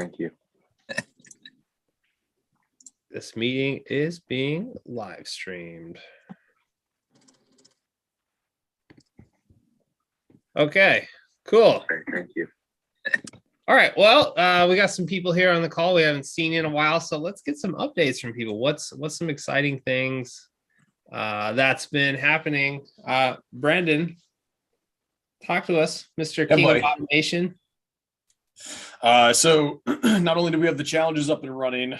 thank you. This meeting is being live streamed. Okay, cool. Great, thank you. All right, well, we got some people here on the call we haven't seen in a while, so let's get some updates from people. What's some exciting things that's been happening? Brandon, talk to us, Mr. King of Automation. So not only do we have the challenges up and running,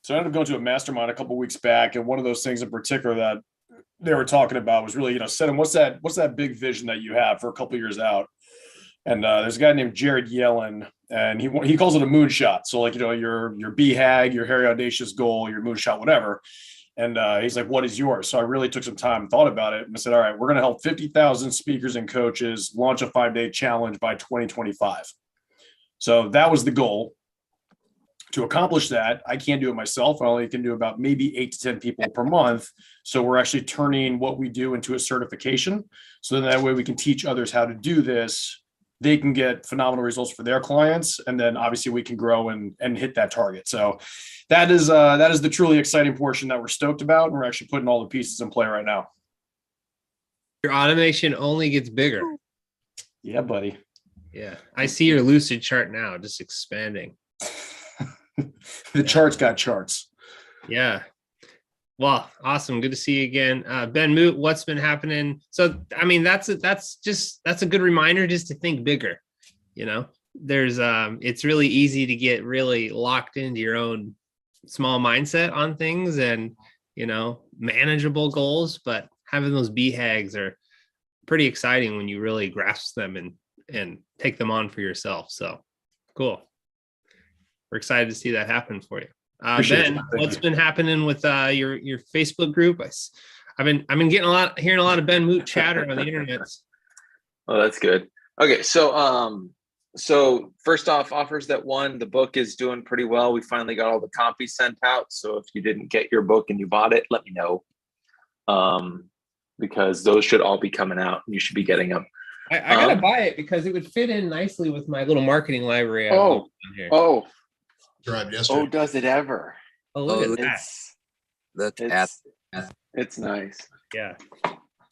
so I ended up going to a mastermind a couple of weeks back, and one of those things in particular that they were talking about was really, setting what's that big vision that you have for a couple of years out. And there's a guy named Jared Yellen, and he calls it a moonshot. So like, your BHAG, your hairy audacious goal, your moonshot, whatever. And he's like, what is yours? So I really took some time and thought about it, and I said, all right, we're going to help 50,000 speakers and coaches launch a 5-day challenge by 2025. So that was the goal. To accomplish that, I can't do it myself. I only can do about maybe 8 to 10 people per month. So we're actually turning what we do into a certification. So then that way we can teach others how to do this. They can get phenomenal results for their clients. And then obviously we can grow and hit that target. So that is the truly exciting portion that we're stoked about. And we're actually putting all the pieces in play right now. Your automation only gets bigger. Yeah, buddy. Yeah. I see your Lucid chart now, just expanding. The charts got charts. Yeah. Well, awesome. Good to see you again. Ben Moot, what's been happening? So, I mean, that's a good reminder just to think bigger. There's it's really easy to get really locked into your own small mindset on things and, manageable goals, but having those BHAGs are pretty exciting when you really grasp them and take them on for yourself. So cool. We're excited to see that happen for you. Ben, what's been happening with your Facebook group? I've been hearing a lot of Ben Moot chatter on the internet. Oh, that's good. Okay, so first off, offers that won. The book is doing pretty well. We finally got all the copies sent out. So if you didn't get your book and you bought it, let me know, because those should all be coming out. And you should be getting them. I gotta buy it because it would fit in nicely with my little marketing library. Tried yesterday. Oh, does it ever? Oh, look at that. It's nice. Yeah.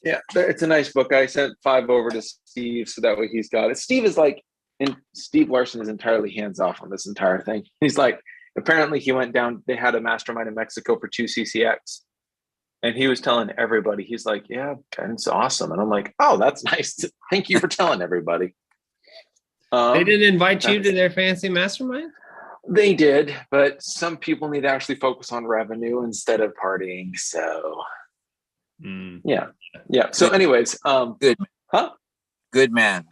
Yeah, it's a nice book. I sent 5 over to Steve so that way he's got it. Steve Larson is entirely hands off on this entire thing. He's like, apparently he went down, they had a mastermind in Mexico for 2 CCX. And he was telling everybody, he's like, yeah, it's awesome. And I'm like, oh, that's nice. Thank you for telling everybody. They didn't invite you to their fancy mastermind? They did, but some people need to actually focus on revenue instead of partying. So yeah. So anyways, good. Huh? Good man.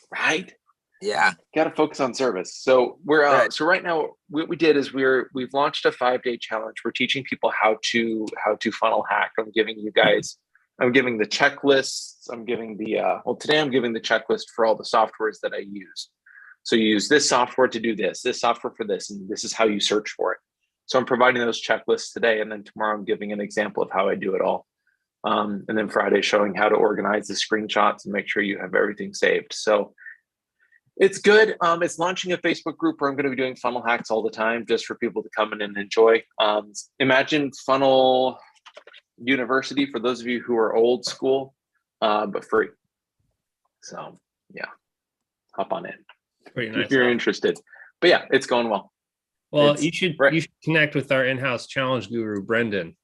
Right? Yeah. Got to focus on service. So we're so right now what we did is we've launched a 5-day challenge. We're teaching people how to funnel hack. I'm giving the checklists. Today I'm giving the checklist for all the softwares that I use. So you use this software to do this software for this, and this is how you search for it. So I'm providing those checklists today, and then tomorrow I'm giving an example of how I do it all. And then Friday showing how to organize the screenshots and make sure you have everything saved. So it's good. It's launching a Facebook group where I'm going to be doing funnel hacks all the time just for people to come in and enjoy. Imagine Funnel University for those of you who are old school, but free. So yeah, hop on in. Pretty nice. If you're interested. But yeah, it's going well. Well, you should connect with our in-house challenge guru, Brendan,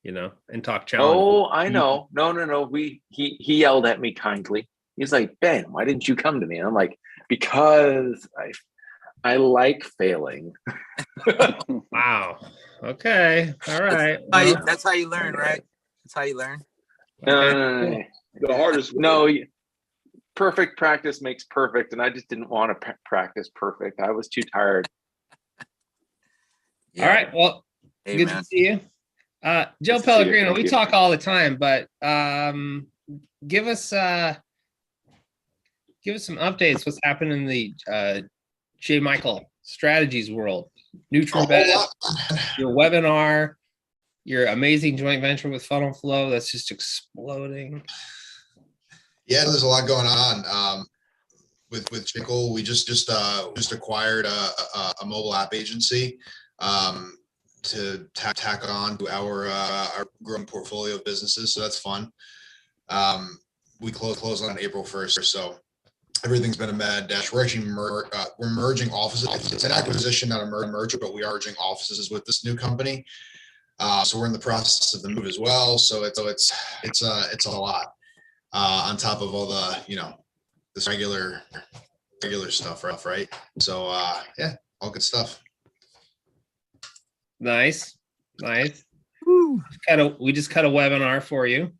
and talk challenge. Oh, I know. No. He yelled at me kindly. He's like, Ben, why didn't you come to me? And I'm like, because I like failing. Wow. Okay. All right. That's how you learn, right? That's how you learn. No. The hardest. No. Perfect practice makes perfect, and I just didn't want to practice perfect. I was too tired. Yeah. All right. Well, good to see you. Joe Pellegrino, we talk all the time, but give us some updates. What's happening in the J. Michael Strategies world? Neutral Bet, your webinar, your amazing joint venture with FunnelFlow that's just exploding. Yeah, there's a lot going on. with Chickle. We just acquired a mobile app agency to tack on to our growing portfolio of businesses. So that's fun. We closed on April 1st, so everything's been a mad dash. We're actually we're merging offices. It's an acquisition, not a merger, but we are merging offices with this new company. So we're in the process of the move as well. So it's a lot on top of all the this regular stuff, right? So yeah, all good stuff. Nice. We just cut a webinar for you.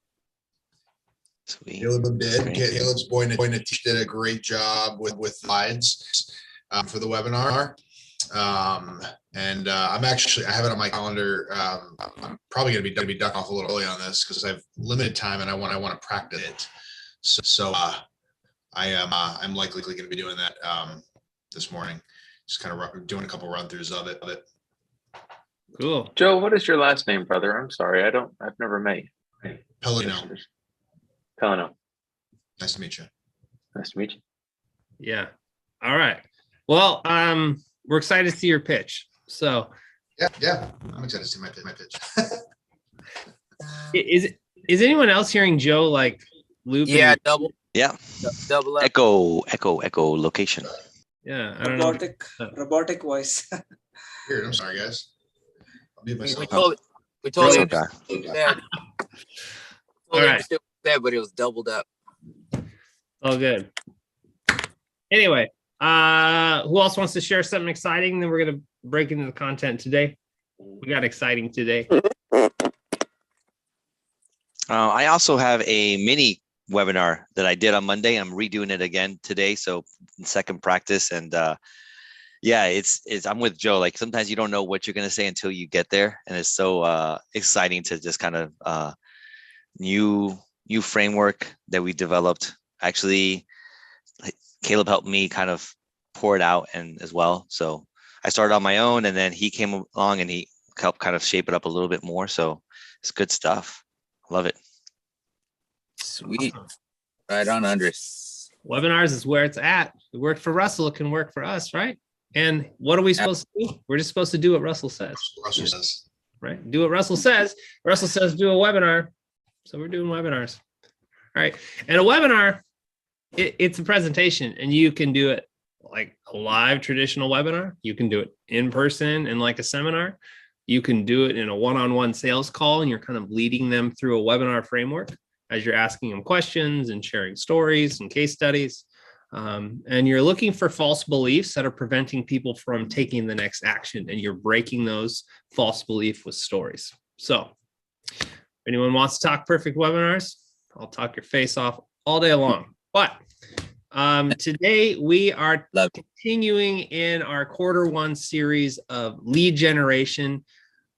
Sweet. Caleb did. Caleb's boy Natish did a great job with slides for the webinar. And I have it on my calendar. I'm probably going to be ducking off a little early on this because I have limited time and I want to practice it. So I'm likely going to be doing that this morning. Just kind of doing a couple run throughs of it. Cool. Joe, what is your last name, brother? I'm sorry, I've never met you. Pelino. Pelino. Nice to meet you. Nice to meet you. Yeah. All right. Well, we're excited to see your pitch. So yeah, I'm excited to see my pitch. Is anyone else hearing Joe like looping? Yeah, double. Yeah. Double up. Echo location. Yeah, I don't know. Robotic voice. Weird. I'm sorry, guys. I'll mute myself. We told him. Okay. All right. There, but it was doubled up. Oh, good. Anyway, who else wants to share something exciting? Then we're gonna break into the content today. We got exciting today. I also have a mini webinar that I did on Monday. I'm redoing it again today, so second practice. And yeah, it's I'm with Joe. Like sometimes you don't know what you're gonna say until you get there, and it's so exciting to just kind of new framework that we developed. Actually, Caleb helped me kind of pour it out and as well. So I started on my own, and then he came along and he helped kind of shape it up a little bit more. So it's good stuff. Love it. Sweet. Right on, Andres. Webinars is where it's at. It worked for Russell. It can work for us, right? And what are we supposed to do? We're just supposed to do what Russell says. Russell says. Right? Do what Russell says. Russell says do a webinar. So we're doing webinars. All right. And a webinar, it's a presentation, and you can do it like a live traditional webinar. You can do it in person and like a seminar. You can do it in a one-on-one sales call, and you're kind of leading them through a webinar framework as you're asking them questions and sharing stories and case studies. And you're looking for false beliefs that are preventing people from taking the next action, and you're breaking those false beliefs with stories. So if anyone wants to talk perfect webinars, I'll talk your face off all day long. But today we are continuing in our Q1 series of lead generation.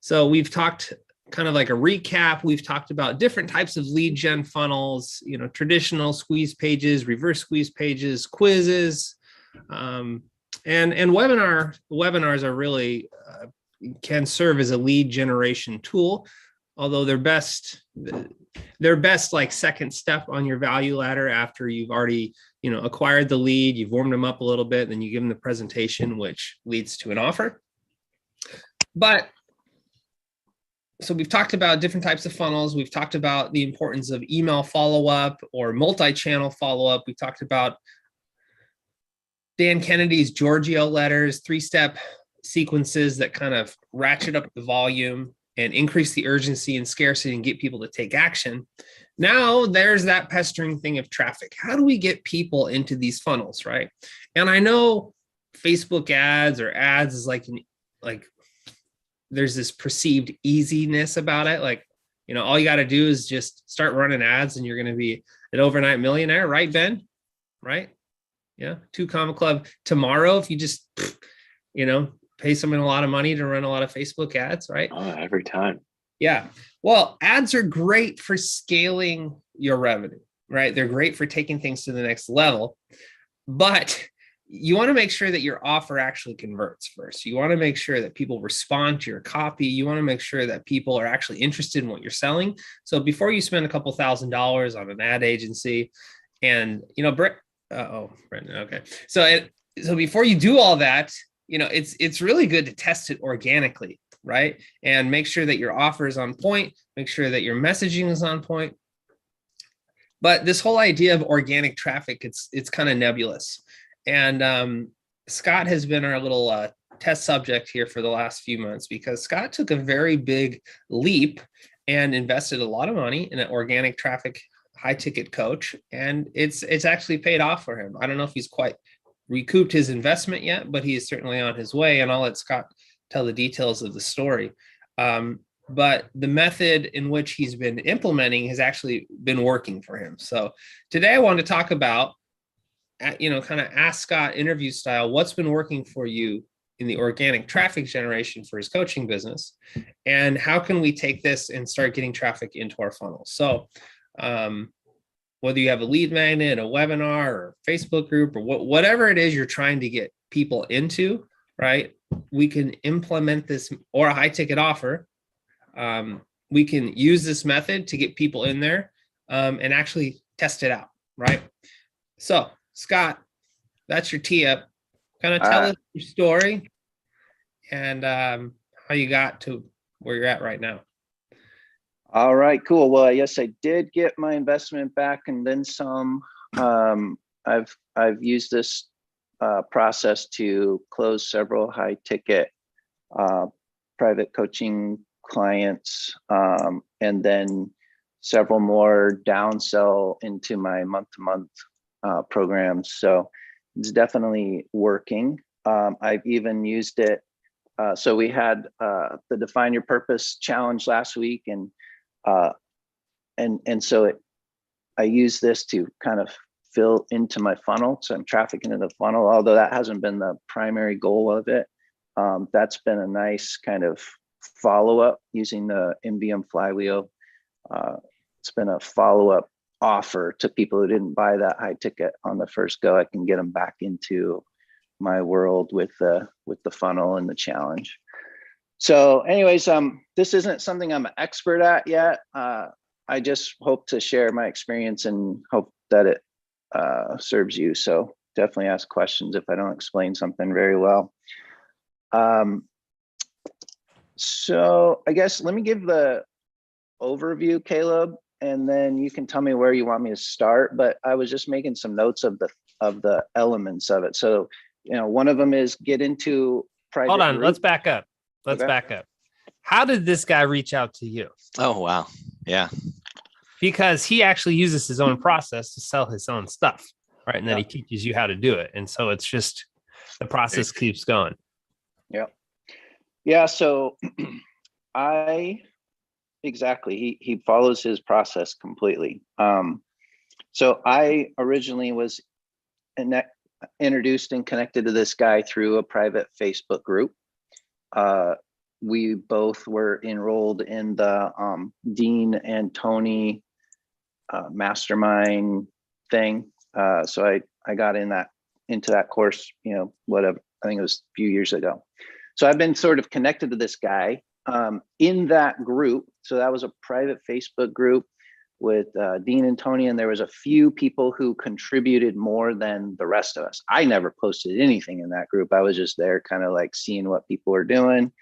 So we've talked kind of like a recap. We've talked about different types of lead gen funnels, traditional squeeze pages, reverse squeeze pages, quizzes, and webinars are really can serve as a lead generation tool, although they're best like second step on your value ladder after you've already acquired the lead, you've warmed them up a little bit, then you give them the presentation, which leads to an offer. So we've talked about different types of funnels. We've talked about the importance of email follow-up or multi-channel follow-up. We talked about Dan Kennedy's Giorgio letters, 3-step sequences that kind of ratchet up the volume and increase the urgency and scarcity and get people to take action. Now there's that pestering thing of traffic. How do we get people into these funnels, right? And I know Facebook ads or ads is like there's this perceived easiness about it. Like, all you got to do is just start running ads and you're going to be an overnight millionaire, right, Ben? Right? Yeah. 2 Comma Club tomorrow. If you just, pay someone a lot of money to run a lot of Facebook ads, right? Oh, every time. Yeah. Well, ads are great for scaling your revenue, right? They're great for taking things to the next level, but you want to make sure that your offer actually converts first. You want to make sure that people respond to your copy. You want to make sure that people are actually interested in what you're selling. So before you spend a couple $1,000s on an ad agency, and Oh, Brendan. Okay. So before you do all that, it's really good to test it organically, right? And make sure that your offer is on point, make sure that your messaging is on point. But this whole idea of organic traffic, it's kind of nebulous. And Scott has been our little test subject here for the last few months, because Scott took a very big leap and invested a lot of money in an organic traffic high ticket coach, and it's actually paid off for him. I don't know if he's quite recouped his investment yet, but he is certainly on his way, and I'll let Scott tell the details of the story. But the method in which he's been implementing has actually been working for him. So today I wanted to talk about, kind of ask Scott interview style, what's been working for you in the organic traffic generation for his coaching business, and how can we take this and start getting traffic into our funnel. So whether you have a lead magnet, a webinar, or Facebook group, or whatever it is you're trying to get people into, right? We can implement this, or a high ticket offer. We can use this method to get people in there and actually test it out, right? So Scott, that's your tee up. Kind of tell us your story and how you got to where you're at right now. All right, cool. Well, yes, I did get my investment back and then some. I've used this process to close several high ticket private coaching clients, and then several more downsell into my month-to-month programs. So it's definitely working. I've even used it. So we had the Define Your Purpose challenge last week, and so I use this to kind of fill into my funnel. So I'm trafficking into the funnel, although that hasn't been the primary goal of it. That's been a nice kind of follow-up using the MVM flywheel. It's been a follow-up offer to people who didn't buy that high ticket on the first go. I can get them back into my world with the funnel and the challenge. So anyways, this isn't something I'm an expert at yet. I just hope to share my experience and hope that it serves you. So definitely ask questions if I don't explain something very well. So I guess let me give the overview, Caleb, and then you can tell me where you want me to start. But I was just making some notes of the elements of it. So, one of them is get into private. Hold on, group. let's back up. Back up. How did this guy reach out to you? Oh, wow. Yeah. Because he actually uses his own process to sell his own stuff, right? And then he teaches you how to do it. And so it's just, the process keeps going. Yeah. So exactly. He follows his process completely. So I originally was introduced and connected to this guy through a private Facebook group. We both were enrolled in the Dean and Tony mastermind thing. So I got into that course, whatever, I think it was a few years ago. So I've been sort of connected to this guy in that group. So that was a private Facebook group with Dean and Tony, and there was a few people who contributed more than the rest of us. I never posted anything in that group. I was just there kind of like seeing what people were doing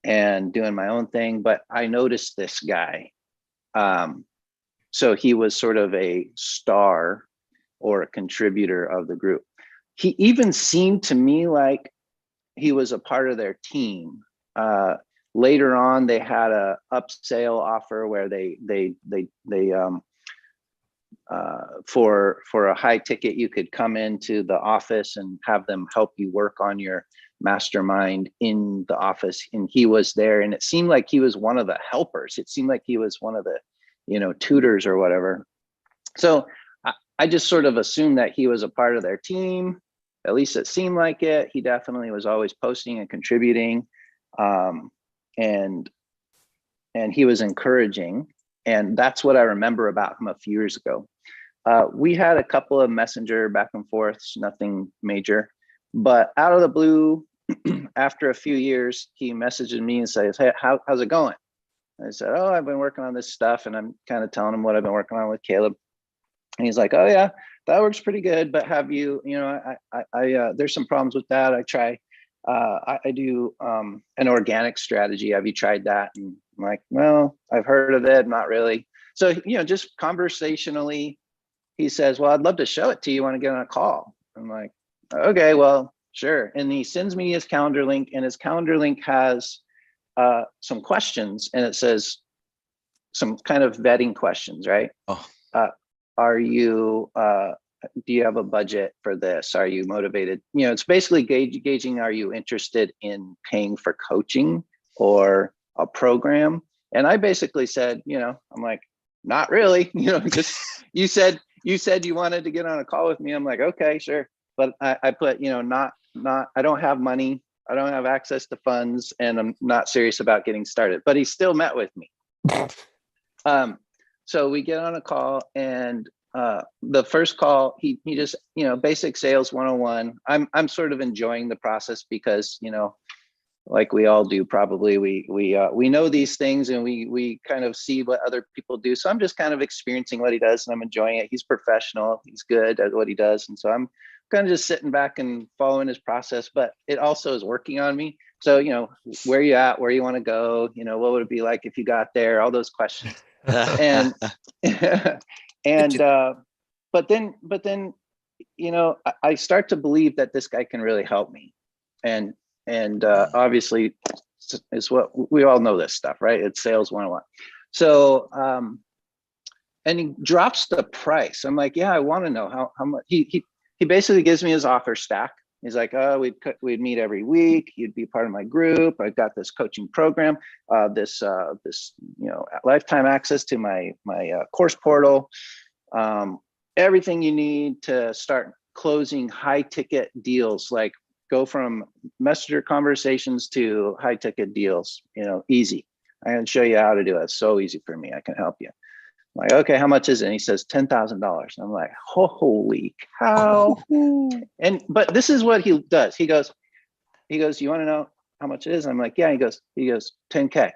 and doing my own thing. But I noticed this guy. So he was sort of a star or a contributor of the group. He even seemed to me like he was a part of their team. Later on, they had a upsell offer where they for a high ticket, you could come into the office and have them help you work on your mastermind in the office. And he was there, and it seemed like he was one of the helpers. It seemed like he was one of the, tutors or whatever. So I just sort of assumed that he was a part of their team. At least it seemed like it. He definitely was always posting and contributing. And he was encouraging. And that's what I remember about him a few years ago. We had a couple of messenger back and forths, nothing major, but out of the blue, after a few years, he messaged me and says, "Hey, how's it going?" I said, "Oh, I've been working on this stuff," and I'm kind of telling him what I've been working on with Caleb. And he's like, oh yeah, that works pretty good. But have you, there's some problems with that. I do an organic strategy. Have you tried that? And I'm like, well, I've heard of it, not really. So, just conversationally, he says, well, I'd love to show it to you. Want to get on a call? I'm like, okay, well, sure. And he sends me his calendar link, and his calendar link has some questions, and it says some kind of vetting questions, right? Oh. Do you have a budget for this? Are you motivated? It's basically gauging, are you interested in paying for coaching or a program? And I basically said, I'm like, not really, just, you said you wanted to get on a call with me. I'm like, okay, sure. But I put, not, I don't have money. I don't have access to funds, and I'm not serious about getting started, but he still met with me. So we get on a call, and the first call, he just, basic sales 101. I'm sort of enjoying the process because, like we all do, probably we know these things, and we kind of see what other people do. So I'm just kind of experiencing what he does, and I'm enjoying it. He's professional. He's good at what he does. And so I'm kind of just sitting back and following his process, but it also is working on me. So, where you at, where you want to go, what would it be like if you got there, all those questions. And, but then, I start to believe that this guy can really help me. And obviously it's what we all know, this stuff, right? It's sales 101. So, and he drops the price. I'm like, yeah, I want to know how much. He basically gives me his offer stack. He's like, oh, we'd meet every week. You'd be part of my group. I've got this coaching program, this lifetime access to my course portal, everything you need to start closing high ticket deals, like go from messenger conversations to high ticket deals, easy. I can show you how to do it. It's so easy for me. I can help you. I'm like, okay, how much is it? And he says $10,000. I'm like, holy cow. But this is what he does. He goes, you want to know how much it is? I'm like, yeah. He goes, 10K.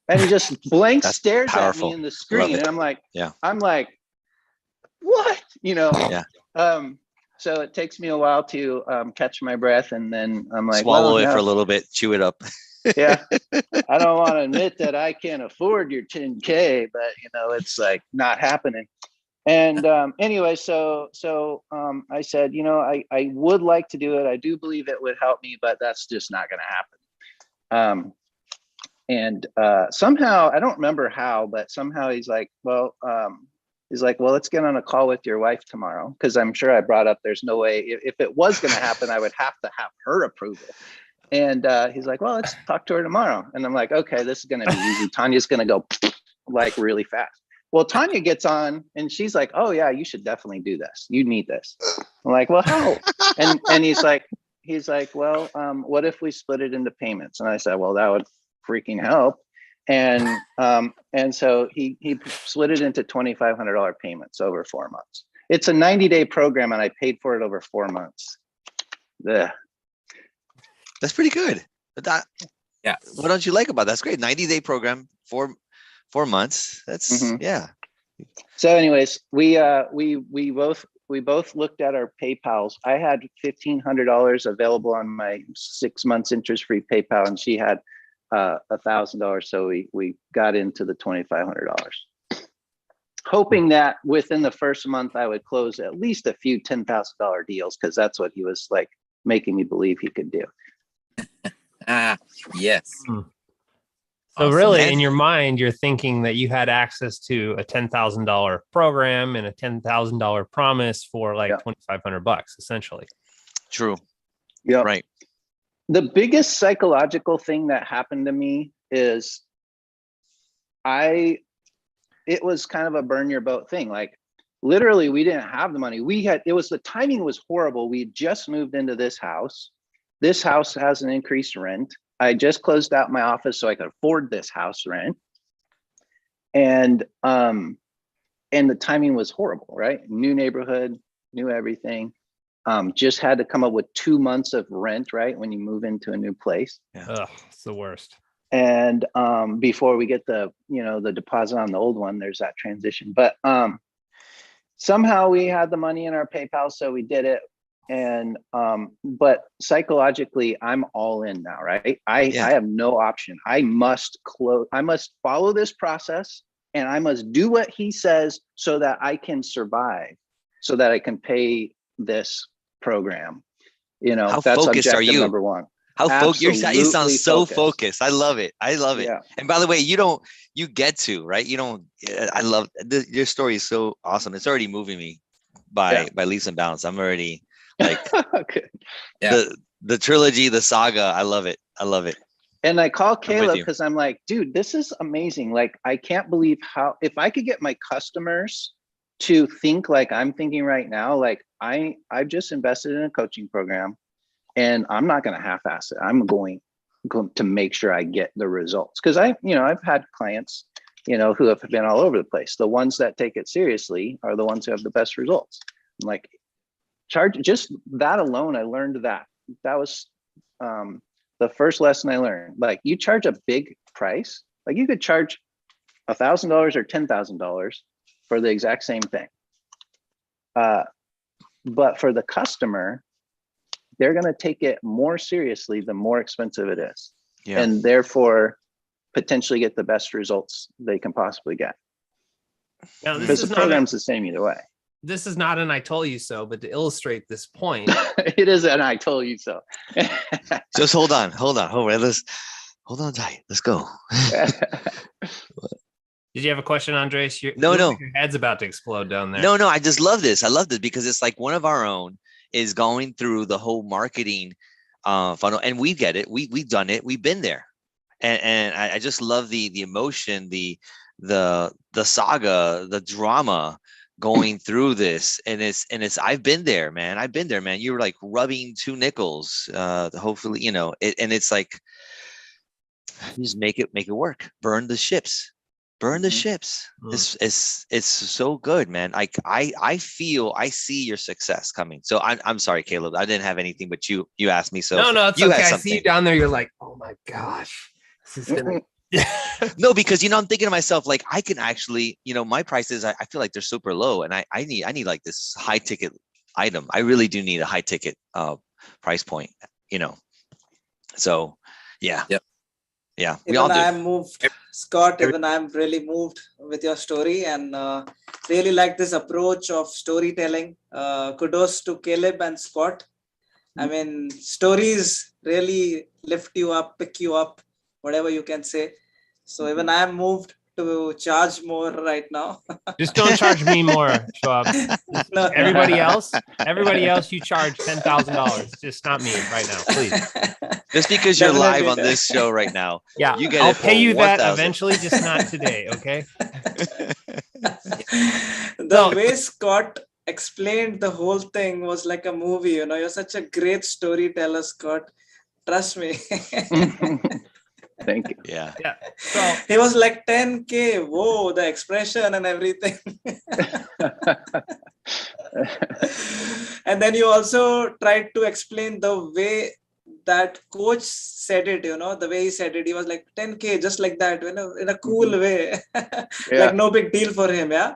And he just blank stares powerful. at me in the screen. And I'm like, yeah. What? Yeah. So it takes me a while to catch my breath, and then I'm like, swallow it for a little bit, chew it up. Yeah, I don't want to admit that I can't afford your 10K, but it's like not happening. And anyway, so I said, I would like to do it. I do believe it would help me, but that's just not going to happen. And somehow, I don't remember how, but somehow he's like, well, let's get on a call with your wife tomorrow. Because I'm sure I brought up, there's no way, if it was going to happen, I would have to have her approval. And he's like, well, let's talk to her tomorrow. And I'm like, okay, this is going to be easy. Tanya's going to go like really fast. Well, Tanya gets on and she's like, oh yeah, you should definitely do this. You need this. I'm like, well, how? And he's like, well, what if we split it into payments? And I said, well, that would freaking help. And so he split it into $2,500 payments over 4 months. It's a 90-day program, and I paid for it over 4 months. Ugh. That's pretty good. Yeah. What don't you like about that? That's great. 90-day program, 4 months. That's yeah. So anyways, we both looked at our PayPals. I had $1,500 available on my 6 months interest-free PayPal, and she had $1,000. So we got into the $2,500, hoping that within the first month I would close at least a few $10,000 deals, because that's what he was like making me believe he could do. Yes. So Awesome. really, in your mind, you're thinking that you had access to a $10,000 program and a $10,000 promise for like $2,500, essentially. True. Yeah. Right. The biggest psychological thing that happened to me is it was kind of a burn your boat thing. Like literally, we didn't have the money. The timing was horrible. We just moved into this house. This house has an increased rent. I just closed out my office so I could afford this house rent. And the timing was horrible, right? New neighborhood, new everything. Just had to come up with 2 months of rent, right? When you move into a new place. Ugh, it's the worst. And before we get the deposit on the old one, there's that transition. But somehow we had the money in our PayPal, so we did it. And but psychologically, I'm all in now, right? I have no option. I must follow this process, and I must do what he says so that I can survive, so that I can pay this program. How that's focused are you? number one. How focused? You sound so focused. I love it. Yeah. And by the way, you get to, right? You don't, I love your story is so awesome. It's already moving me by leaps and bounds. I'm already like, okay. the trilogy, the saga. I love it. And I call Caleb because I'm like, dude, this is amazing. Like, I can't believe if I could get my customers to think like I'm thinking right now, like I've just invested in a coaching program, and I'm not going to half-ass it. I'm going to make sure I get the results. Because I've had clients, who have been all over the place. The ones that take it seriously are the ones who have the best results. I'm like, charge just that alone. I learned that was the first lesson I learned. Like, you charge a big price, like you could charge $1,000 or $10,000 for the exact same thing. But for the customer, they're going to take it more seriously the more expensive it is. Yeah. And therefore potentially get the best results they can possibly get. Now, because the program's the same either way. This is not an I told you so, but to illustrate this point. It is an I told you so. Just hold on. Hold on tight. Let's go. Did you have a question, Andres? No. Your head's about to explode down there. No. I just love this. I love this because it's like one of our own is going through the whole marketing funnel, and we get it. We've done it. We've been there, and I just love the emotion, the saga, the drama going through this, and it's I've been there, man. You were like rubbing two nickels. Hopefully, and it's like just make it work. Burn the ships. It's so good, man. Like I see your success coming. So I'm sorry, Caleb. I didn't have anything, but you asked me. So no, it's okay. I see you down there. You're like, oh my gosh, this is gonna. No, because I'm thinking to myself, like, I can actually, my prices, I feel like they're super low, and I need like this high ticket item. I really do need a high ticket price point, So yeah. Yep. Yeah, we all do. I'm moved, Scott. Even I'm really moved with your story, and really like this approach of storytelling. Kudos to Caleb and Scott. I mean, stories really lift you up, pick you up, whatever you can say. So even I'm moved to charge more right now. Just don't charge me more, Schwab. No. Everybody else, you charge $10,000. Just not me right now, please. Just because you're live on this show right now. Yeah, you get I'll pay you that eventually, just not today, okay? The way Scott explained the whole thing was like a movie, You're such a great storyteller, Scott. Trust me. Thank you. Yeah. So he was like 10K. Whoa, the expression and everything. And then you also tried to explain the way that coach said it, the way he said it. He was like 10K, just like that, in a cool way. Like no big deal for him. Yeah.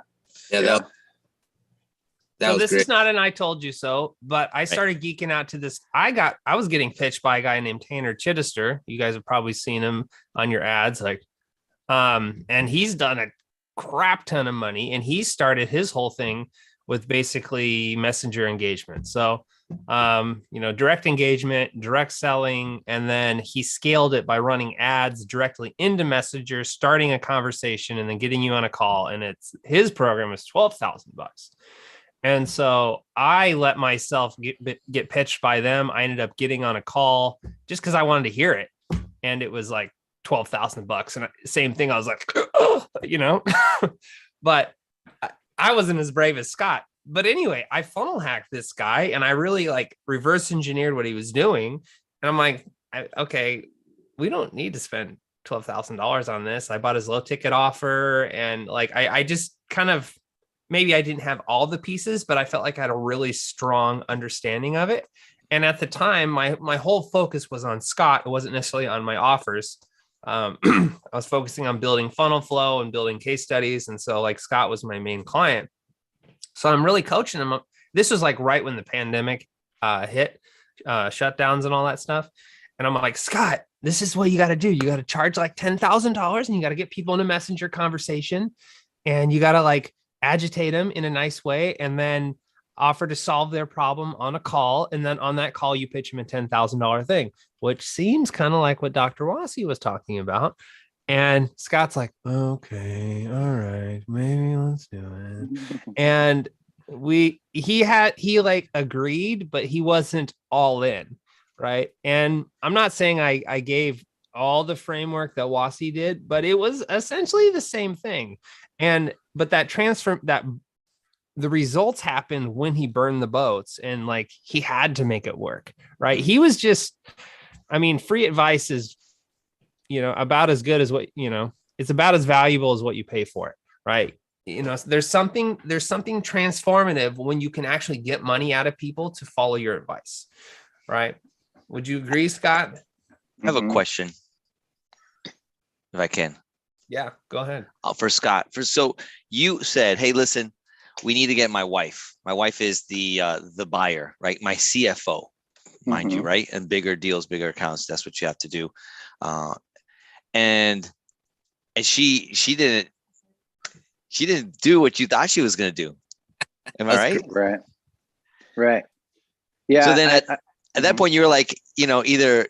Yeah. So this is not an I told you so, but I started geeking out to this. I was getting pitched by a guy named Tanner Chittister. You guys have probably seen him on your ads, and he's done a crap ton of money, and he started his whole thing with basically messenger engagement. So, direct engagement, direct selling, and then he scaled it by running ads directly into Messenger, starting a conversation, and then getting you on a call. And his program is $12,000. And so I let myself get pitched by them. I ended up getting on a call just because I wanted to hear it. And it was like $12,000. And same thing. I was like, but I wasn't as brave as Scott. But anyway, I funnel hacked this guy, and I really reverse engineered what he was doing. And I'm like, okay, we don't need to spend $12,000 on this. I bought his low ticket offer. And I just kind of, maybe I didn't have all the pieces, but I felt like I had a really strong understanding of it. And at the time, my whole focus was on Scott. It wasn't necessarily on my offers. I was focusing on building funnel flow and building case studies. And so like Scott was my main client. So I'm really coaching him. This was like right when the pandemic hit, shutdowns and all that stuff. And I'm like, Scott, this is what you got to do. You got to charge like $10,000 and you got to get people in a messenger conversation and you got to like agitate them in a nice way and then offer to solve their problem on a call. And then on that call, you pitch them a $10,000 thing, which seems kind of like what Dr. Wassi was talking about. And Scott's like, okay, all right, maybe let's do it. And he like agreed, but he wasn't all in. Right. And I'm not saying I gave all the framework that Wassi did, but it was essentially the same thing. But that transfer, that the results happened when he burned the boats and like he had to make it work. Right. He was just, I mean, free advice is, about as good as what, it's about as valuable as what you pay for it. Right. There's something transformative when you can actually get money out of people to follow your advice. Right. Would you agree, Scott? I have a question, if I can. Yeah, go ahead. For Scott. So you said, hey, listen, we need to get my wife. My wife is the buyer, right? My CFO, mind you, right? And bigger deals, bigger accounts. That's what you have to do. And she didn't do what you thought she was going to do. Am I right? Right. Yeah. So then at that point, you're like, either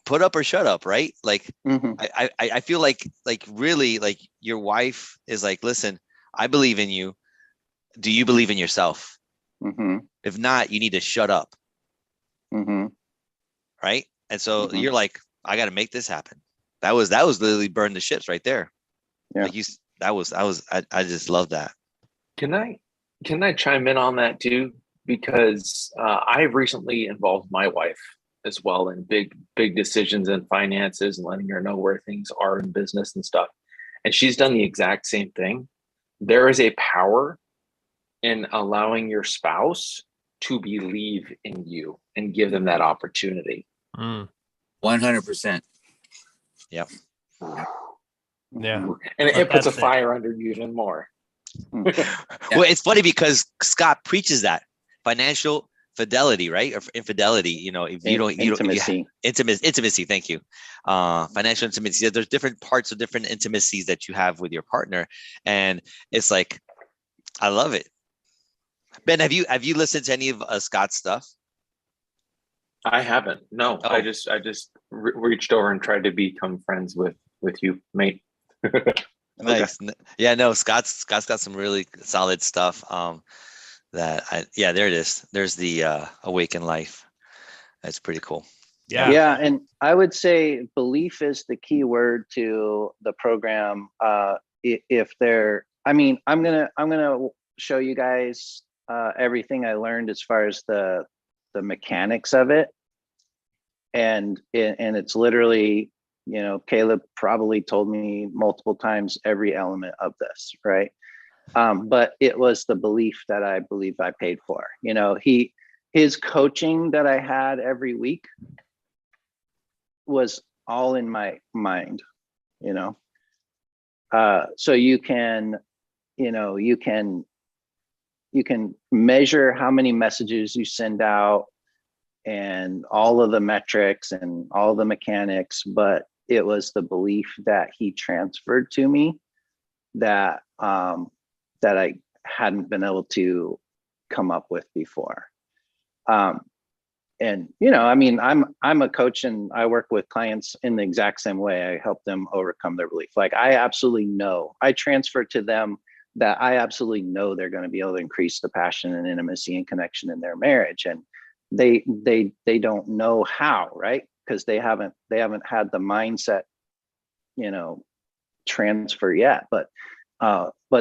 put up or shut up, right? Like, I feel like really like your wife is like, listen, I believe in you. Do you believe in yourself? If not, you need to shut up. Right. And so you're like, I got to make this happen. That was literally burn the ships right there. Yeah. Like I just love that. Can I chime in on that too? Because I've recently involved my wife as well in big decisions in finances and letting her know where things are in business and stuff. And she's done the exact same thing. There is a power in allowing your spouse to believe in you and give them that opportunity. 100%. Yep. Yeah. And it puts a fire under you even more. Well, it's funny because Scott preaches that. Financial fidelity, right? Or infidelity, if you don't, intimacy. Thank you. Financial intimacy. There's different parts of different intimacies that you have with your partner. And it's like, I love it. Ben, have you listened to any of Scott's stuff? I haven't. No, I just reached over and tried to become friends with you, mate. Nice. Okay. Yeah, no, Scott's got some really solid stuff. There it is. There's the Awaken Life. That's pretty cool. Yeah. And I would say belief is the key word to the program. I'm going to show you guys everything I learned as far as the mechanics of it. And it's literally, Caleb probably told me multiple times every element of this, right? But it was the belief that I believe I paid for. His coaching that I had every week was all in my mind, so you can measure how many messages you send out and all of the metrics and all the mechanics, but it was the belief that he transferred to me that I hadn't been able to come up with before. I'm a coach and I work with clients in the exact same way. I help them overcome their belief. Like I absolutely know, I transfer to them that I absolutely know they're going to be able to increase the passion and intimacy and connection in their marriage. And they don't know how, right? Because they haven't had the mindset, transfer yet, but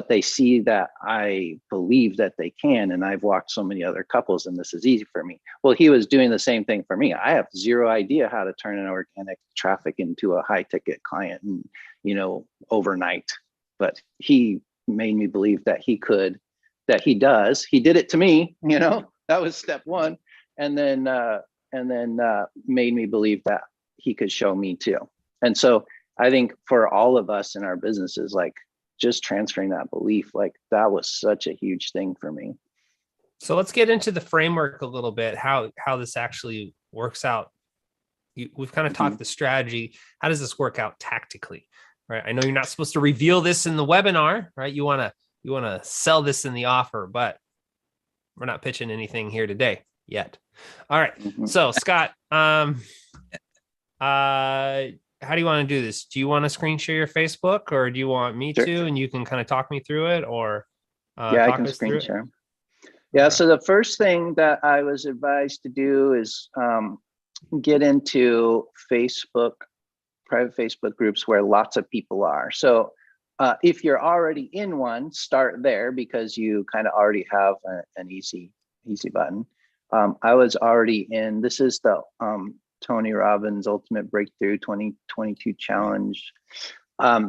they see that I believe that they can, and I've walked so many other couples and this is easy for me. Well, he was doing the same thing for me. I have zero idea how to turn an organic traffic into a high ticket client and, overnight, but he made me believe that he could, that he does. He did it to me, that was step one. And then made me believe that he could show me too. And so I think for all of us in our businesses, like just transferring that belief, like that was such a huge thing for me. So let's get into the framework a little bit, how this actually works out. We've kind of talked the strategy. How does this work out tactically? Right. I know you're not supposed to reveal this in the webinar, right? You want to sell this in the offer, but we're not pitching anything here today yet. All right. So Scott, how do you want to do this? Do you want to screen share your Facebook, or do you want me to, and you can kind of talk me through it, or yeah, I can screen share. Yeah. Okay. So the first thing that I was advised to do is get into private Facebook groups where lots of people are. So if you're already in one, start there because you kind of already have an easy button. I was already in, this is the Tony Robbins Ultimate Breakthrough 2022 Challenge.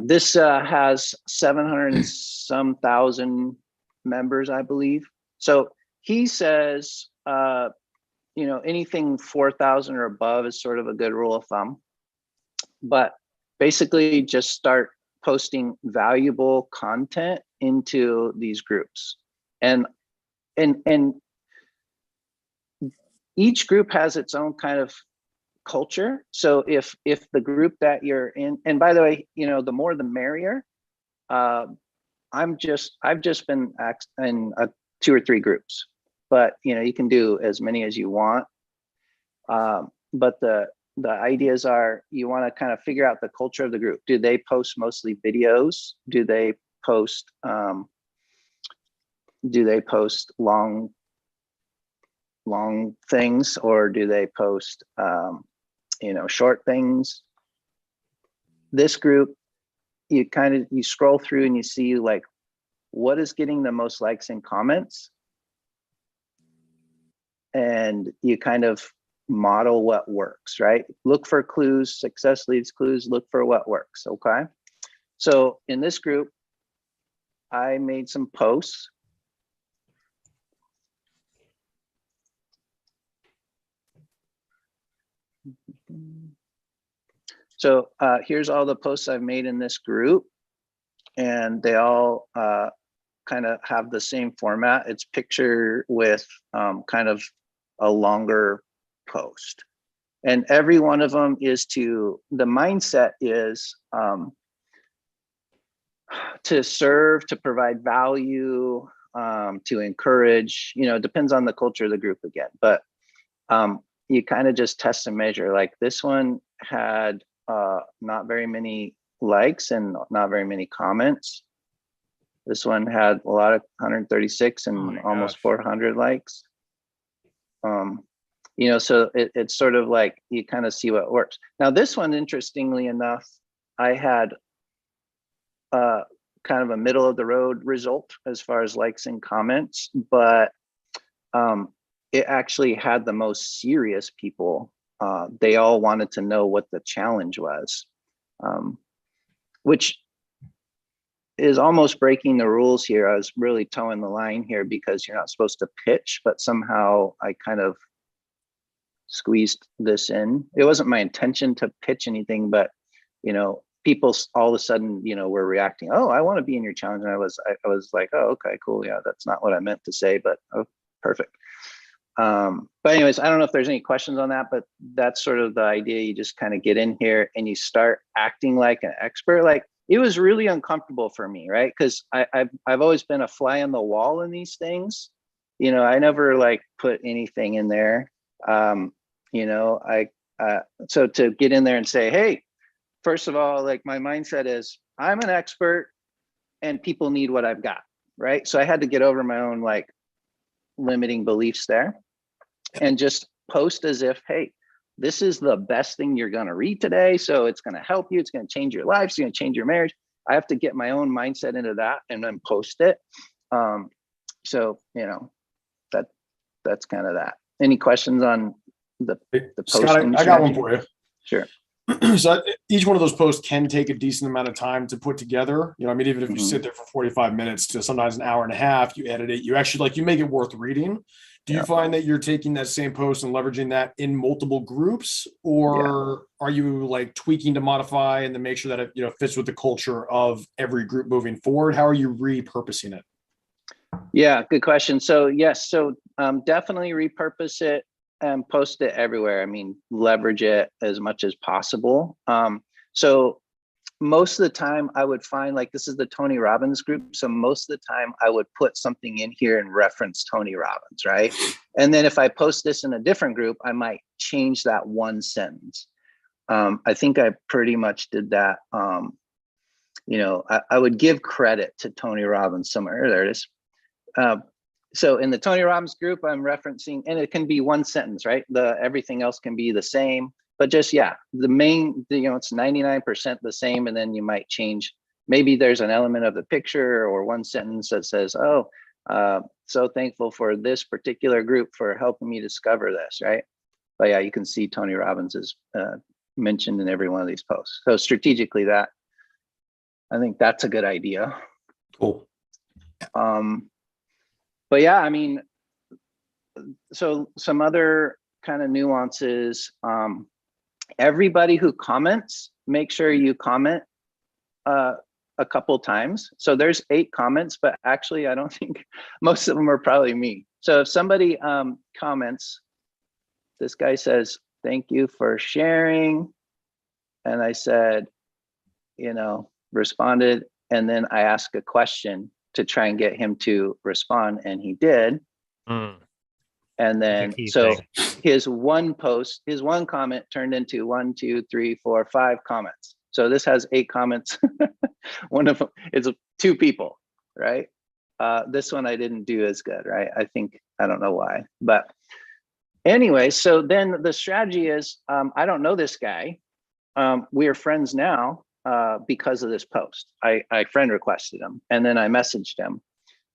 This has 700 and some thousand members, I believe. So he says, anything 4,000 or above is sort of a good rule of thumb. But basically just start posting valuable content into these groups. And each group has its own kind of culture. So if the group that you're in, and by the way, the more the merrier. I've just been in 2 or 3 groups, but you can do as many as you want. But the ideas are, you want to kind of figure out the culture of the group. Do they post mostly videos? Do they post long things, or do they post short things? This group, you scroll through and you see like what is getting the most likes and comments, and you kind of model what works, right? Look for clues. Success leads clues. Look for what works. Okay. So in this group, I made some posts. So here's all the posts I've made in this group, and they all kind of have the same format. It's picture with kind of a longer post, and every one of them is the mindset is to serve, to provide value, to encourage. It depends on the culture of the group again, but you kind of just test and measure. Like this one had not very many likes and not very many comments. This one had a lot of 136 and almost 400 likes. So it's sort of like you kind of see what works. Now this one, interestingly enough, I had kind of a middle of the road result as far as likes and comments, but it actually had the most serious people. They all wanted to know what the challenge was, which is almost breaking the rules here. I was really towing the line here because you're not supposed to pitch, but somehow I kind of squeezed this in. It wasn't my intention to pitch anything, but people all of a sudden, were reacting. Oh, I want to be in your challenge. And I was like, oh, okay, cool. Yeah, that's not what I meant to say, but oh, perfect. But anyways, I don't know if there's any questions on that, but that's sort of the idea. You just kind of get in here and you start acting like an expert. Like it was really uncomfortable for me, right? Because I've always been a fly on the wall in these things. I never like put anything in there. So to get in there and say, hey, first of all, like my mindset is I'm an expert and people need what I've got, right? So I had to get over my own like limiting beliefs there and just post as if, hey, this is the best thing you're going to read today. So it's going to help you. It's going to change your life. It's going to change your marriage. I have to get my own mindset into that and then post it. So, that's kind of that. Any questions on the posting? Scott, I got one for you. Sure. So, each one of those posts can take a decent amount of time to put together. You know, I mean, even if you sit there for 45 minutes to sometimes an hour and a half, you edit it, you actually you make it worth reading. Do you find that you're taking that same post and leveraging that in multiple groups, or are you tweaking to modify and then make sure that it fits with the culture of every group moving forward? How are you repurposing it? Yeah, good question. So yes, definitely repurpose it and post it everywhere. I mean, leverage it as much as possible. So most of the time I would find this is the Tony Robbins group. So most of the time I would put something in here and reference Tony Robbins, right? And then if I post this in a different group, I might change that one sentence. I think I pretty much did that. I would give credit to Tony Robbins somewhere. There it is. So in the Tony Robbins group, I'm referencing, and it can be one sentence, right? Everything else can be the same. But just, the main, it's 99% the same. And then you might change. Maybe there's an element of the picture or one sentence that says, so thankful for this particular group for helping me discover this, right? But yeah, you can see Tony Robbins is mentioned in every one of these posts. So strategically I think that's a good idea. Cool. But yeah, I mean, so some other kind of nuances, everybody who comments, make sure you comment a couple times. So there's 8 comments, but actually I don't think most of them are probably me. So if somebody comments, this guy says, thank you for sharing. And I said, responded. And then I asked a question to try and get him to respond. And he did. And then, so his one comment turned into 1, 2, 3, 4, 5 comments. So this has 8 comments. One of them is 2 people, right? This one I didn't do as good, right? I don't know why, but anyway, so then the strategy is, I don't know this guy. We are friends now because of this post. I friend requested him and then I messaged him.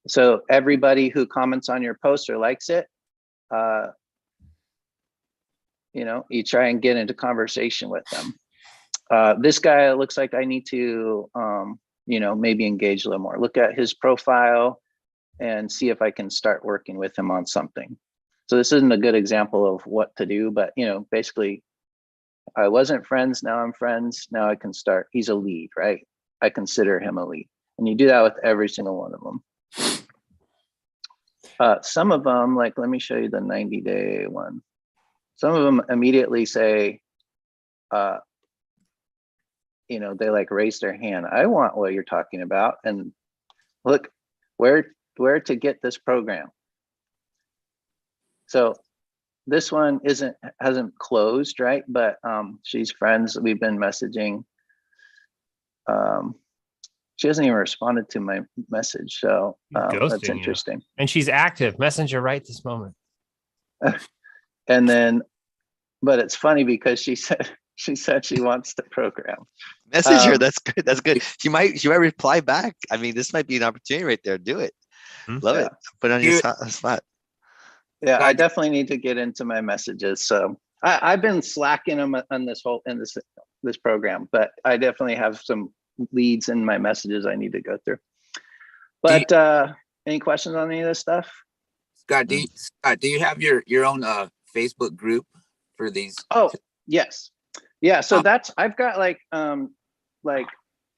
So everybody who comments on your post or likes it, you try and get into conversation with them. This guy looks like I need to, maybe engage a little more, look at his profile and see if I can start working with him on something. So this isn't a good example of what to do, but, basically I wasn't friends. Now I'm friends. Now I can start. He's a lead, right? I consider him a lead. And you do that with every single one of them. Some of them, let me show you the 90-day one. Some of them immediately say, they raise their hand. I want what you're talking about. And look, where to get this program. So this one hasn't closed, right? But she's friends. We've been messaging. She hasn't even responded to my message. So that's interesting. And she's active. Messenger right this moment. And then, but it's funny because she said she wants the program. Messenger, that's good. That's good. She might reply back. I mean, this might be an opportunity right there. Do it. Love it. Put it on your spot. Yeah, I definitely need to get into my messages. So I've been slacking them on this program, but I definitely have some leads in my messages I need to go through. But any questions on any of this stuff? Scott, do you have your own Facebook group for these? Oh, yes. Yeah, so I've got like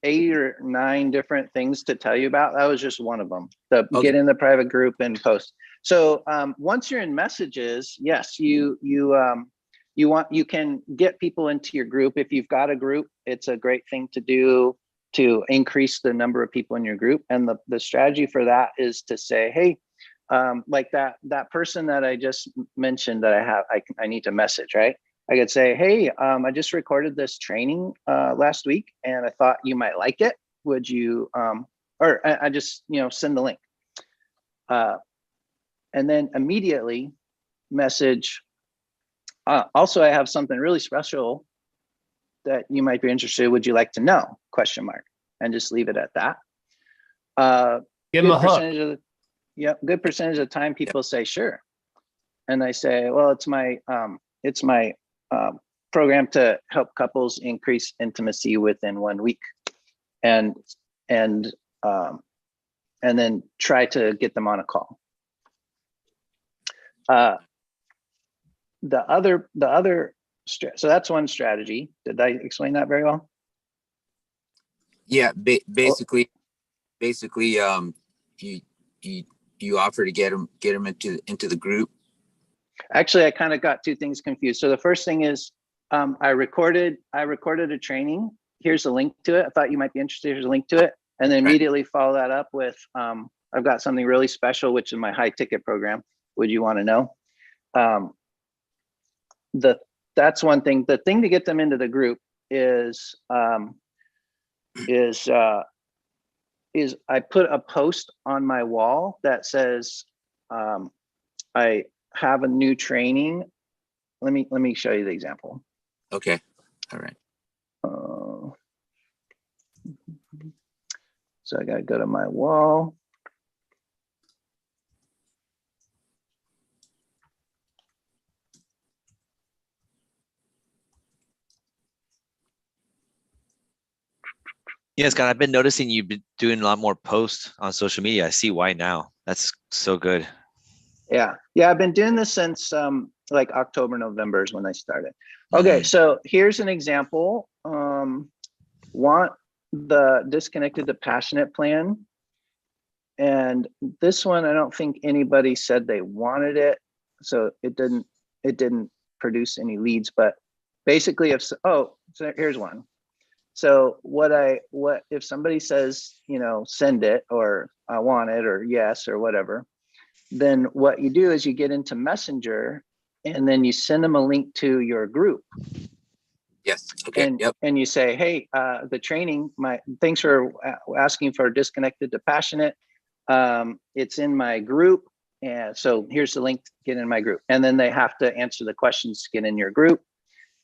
8 or 9 different things to tell you about. That was just one of them. Get in the private group and post. So once you're in messages, yes, you can get people into your group. If you've got a group, it's a great thing to do to increase the number of people in your group. And the strategy for that is to say, hey, like that person that I just mentioned that I need to message, right? I could say, hey, I just recorded this training last week and I thought you might like it. Would you, or I just, send the link. And then immediately message. Also, I have something really special that you might be interested in. Would you like to know? ? And just leave it at that. Give them a hook. Good percentage of the time people say sure. And I say, well, it's my program to help couples increase intimacy within 1 week, and then try to get them on a call. So that's one strategy. Did I explain that very well? Yeah, basically, you offer to get them into the group. Actually, I kind of got two things confused. So the first thing is, I recorded a training. Here's a link to it. I thought you might be interested. Here's a link to it, and then immediately follow that up with, I've got something really special, which is my high ticket program. Would you want to know? That's one thing. The thing to get them into the group is I put a post on my wall that says, I have a new training. Let me show you the example. Okay. All right. So I got to go to my wall. Yeah, Scott, I've been noticing you've been doing a lot more posts on social media. I see why now. That's so good. Yeah, I've been doing this since like October, November is when I started. Okay, so here's an example. Want the disconnected to passionate plan. And this one, I don't think anybody said they wanted it. So it didn't produce any leads, but basically so here's one. So what if somebody says, send it, or I want it, or yes, or whatever, then what you do is you get into Messenger and then you send them a link to your group. Yes. Okay. And you say, hey, the training, thanks for asking for disconnected to passionate. It's in my group. And so here's the link to get in my group. And then they have to answer the questions to get in your group.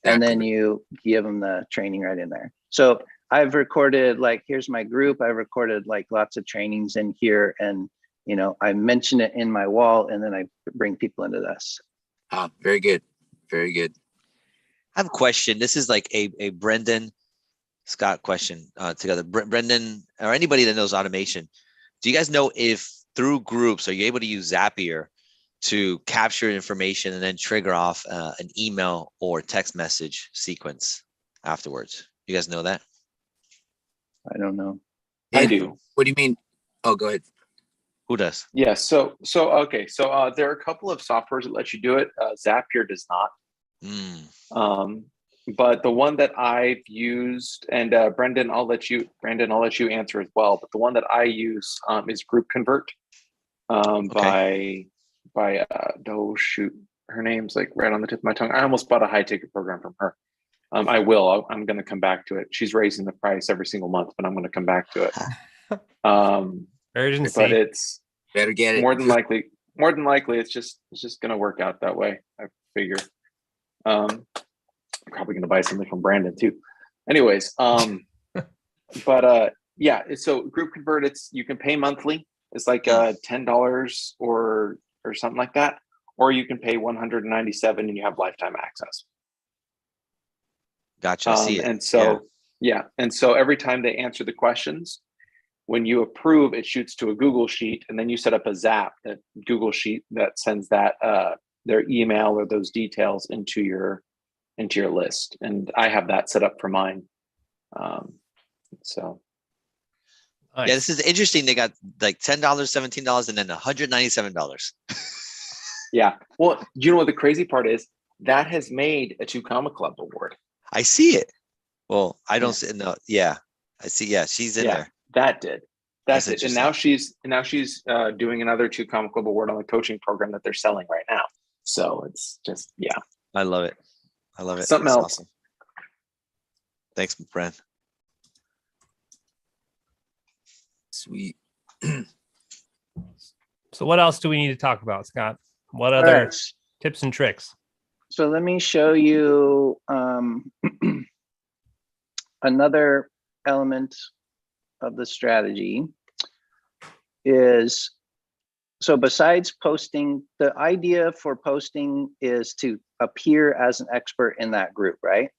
And then you give them the training right in there. So I've recorded, here's my group. I've recorded lots of trainings in here, and I mention it in my wall, and then I bring people into this. Very good. Very good. I have a question. This is like a Brendan Scott question together. Brendan, or anybody that knows automation, do you guys know if through groups, are you able to use Zapier to capture information and then trigger off an email or text message sequence afterwards? You guys know that? I don't know. I do. What do you mean? Oh, go ahead. Who does? Yeah. So okay. So there are a couple of softwares that let you do it. Zapier does not. But the one that I've used, and Brendan, I'll let you answer as well. But the one that I use is Group Convert by oh shoot, her name's right on the tip of my tongue. I almost bought a high ticket program from her. I'm going to come back to it. She's raising the price every single month, but I'm going to come back to it. Urgency. But it's better get it. More than likely, it's just going to work out that way, I figure. I'm probably going to buy something from Brandon too. Anyways, but yeah. So Group Convert, you can pay monthly. It's like $10 or something like that, or you can pay $197 and you have lifetime access. Gotcha. I see it. And so and so every time they answer the questions, when you approve, it shoots to a Google Sheet, and then you set up a Zap, that Google Sheet that sends that their email or those details into your list. And I have that set up for mine. So yeah, this is interesting. They got like $10, $17, and then $197. Yeah. Well, you know what the crazy part is? That has made a 2 Comma Club award. I see it. Well, I don't see. No, yeah, I see. Yeah, she's in there. That's it. And now she's doing another 2 Comma Club award on the coaching program that they're selling right now. So it's just, I love it. Something else. Awesome. Thanks, Brent. Sweet. So what else do we need to talk about, Scott? What other tips and tricks? So let me show you another element of the strategy is so besides posting, the idea for posting is to appear as an expert in that group, right?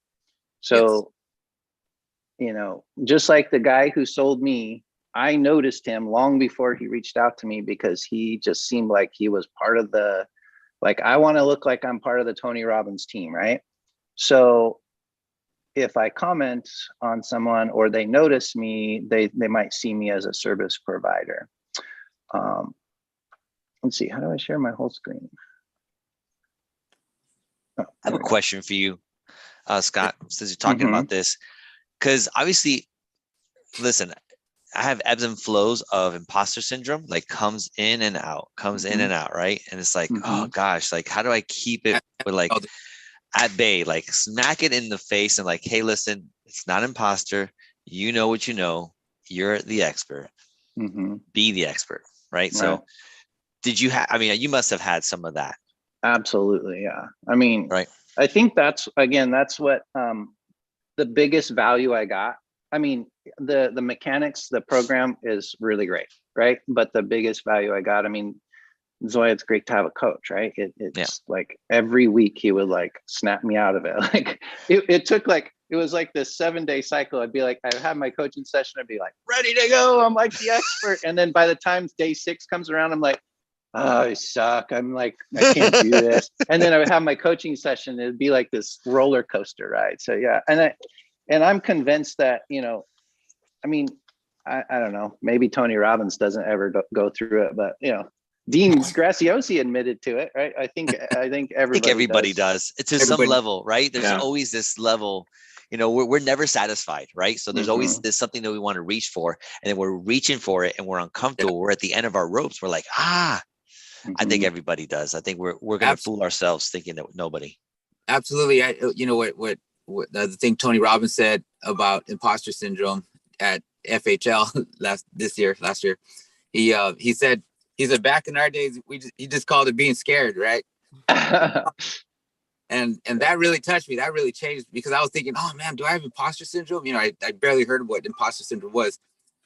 So, you know, just like the guy who sold me, I noticed him long before he reached out to me because he just seemed like he was part of the, like, I want to look like I'm part of the Tony Robbins team, right? So if I comment on someone or they notice me, they might see me as a service provider. Let's see, how do I share my whole screen? I have a question for you, Scott, since you're talking about this, because obviously, listen, I have ebbs and flows of imposter syndrome, like comes in and out, right? And it's like, oh gosh, like how do I keep it with like at bay, like smack it in the face and like, hey, listen, it's not imposter. You know what you know. You're the expert. Be the expert, right? So did you have, I mean, you must have had some of that. Absolutely, yeah. I mean, right. I think that's, again, that's what the biggest value I got. I mean, the mechanics, the program is really great, right? But the biggest value I got, I mean, Zoya, it's great to have a coach, right? It's like every week he would like snap me out of it. Like it took like, it was like this 7-day cycle. I'd be like, I'd have my coaching session. I'd be like, ready to go. I'm like the expert. And then by the time day 6 comes around, I'm like, oh, I suck. I'm like, I can't do this. And then I would have my coaching session. It'd be like this roller coaster ride. So yeah. And I'm convinced that, you know, I mean, I don't know, maybe Tony Robbins doesn't ever go through it, but you know, Dean Graciosi admitted to it, right? I think everybody does. It's to some level, right? There's always this level, you know, we're never satisfied, right? So there's always this something that we want to reach for, and then we're reaching for it and we're uncomfortable. We're at the end of our ropes. We're like, I think everybody does. I think we're going to fool ourselves thinking that nobody. Absolutely. You know what the thing Tony Robbins said about imposter syndrome at FHL last year, he said back in our days, he just called it being scared, right? and that really touched me. That really changed, because I was thinking, oh man, do I have imposter syndrome? You know, I barely heard of what imposter syndrome was.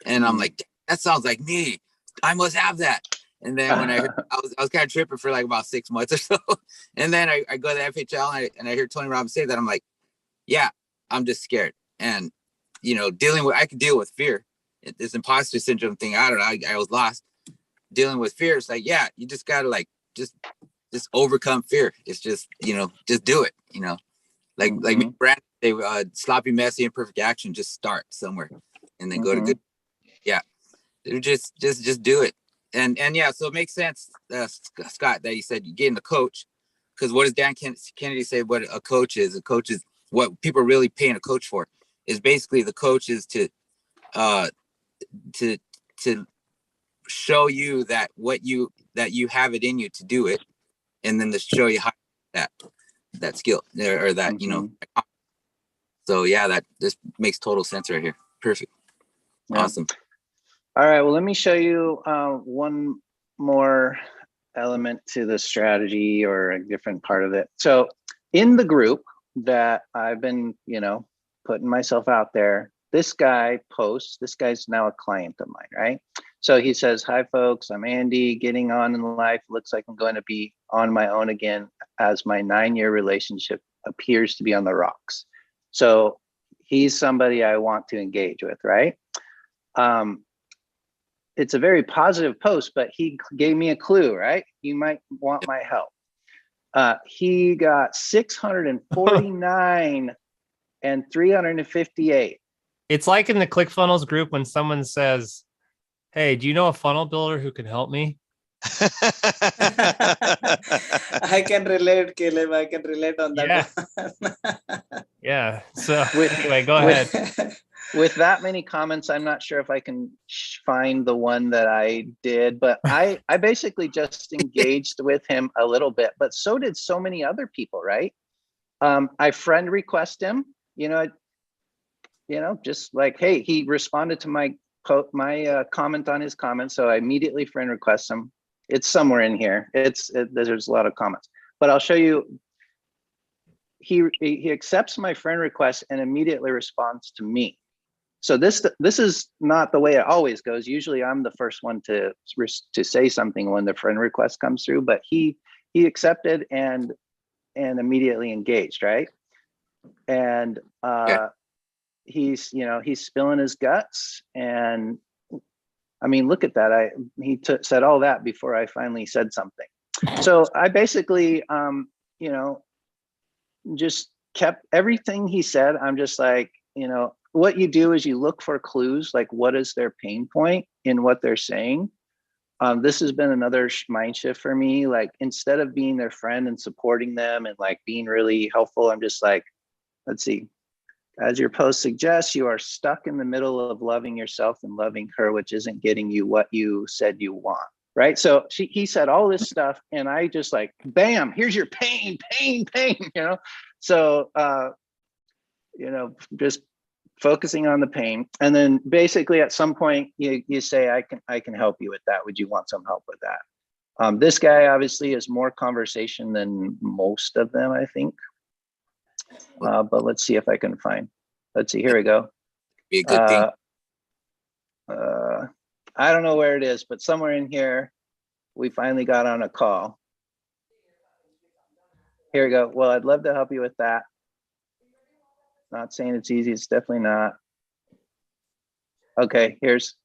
And I'm like, that sounds like me. I must have that. And then when I heard, I was kind of tripping for like about 6 months or so. And then I go to the FHL and I hear Tony Robbins say that. I'm like, yeah, I'm just scared. And, you know, I could deal with fear. This imposter syndrome thing, I don't know, I was lost. Dealing with fear, it's like, yeah, you just gotta like just overcome fear. It's just, you know, just do it, you know, like Brand, they sloppy, messy, imperfect action. Just start somewhere and then go to good. Just do it. And yeah, so it makes sense, Scott, that you said you getting the coach, because what does Dan Kennedy say what a coach is? A coach is what people are really paying a coach for, is basically the coach is to show you that you have it in you to do it, and then to show you how that skill or that, you know. So yeah, that this makes total sense right here. Perfect. Awesome. All right, well, let me show you one more element to the strategy, or a different part of it. So in the group that I've been, you know, putting myself out there, this guy posts, this guy's now a client of mine, right? So he says, hi folks, I'm Andy, getting on in life. Looks like I'm going to be on my own again as my 9-year relationship appears to be on the rocks. So he's somebody I want to engage with, right? It's a very positive post, but he gave me a clue, right? You might want my help. He got 649 and 358. It's like in the ClickFunnels group when someone says, hey, do you know a funnel builder who can help me? I can relate, Caleb. I can relate on that. Yeah. So anyway, go ahead. With that many comments, I'm not sure if I can find the one that I did, but I basically just engaged with him a little bit, but so did so many other people, right? I friend request him, you know, just like, hey, he responded to my comment on his comment. So I immediately friend request him. It's somewhere in here. There's a lot of comments, but I'll show you. He accepts my friend request and immediately responds to me. So this is not the way it always goes. Usually I'm the first one to say something when the friend request comes through, but he accepted and immediately engaged, right? And he's spilling his guts, and I mean, look at that. He said all that before I finally said something. So I basically just kept everything he said. I'm just like, what you do is you look for clues, like what is their pain point in what they're saying. This has been another mind shift for me. Like, instead of being their friend and supporting them and like being really helpful, I'm just like, let's see, as your post suggests, you are stuck in the middle of loving yourself and loving her, which isn't getting you what you said you want. Right. So he said all this stuff, and I just like, bam, here's your pain. So, just focusing on the pain. And then basically at some point you say, I can help you with that. Would you want some help with that? This guy obviously is more conversation than most of them, I think. But let's see if I can find, let's see, here we go. Be a good thing. I don't know where it is, but somewhere in here, we finally got on a call. Here we go. Well, I'd love to help you with that. Not saying it's easy. It's definitely not. Okay, here's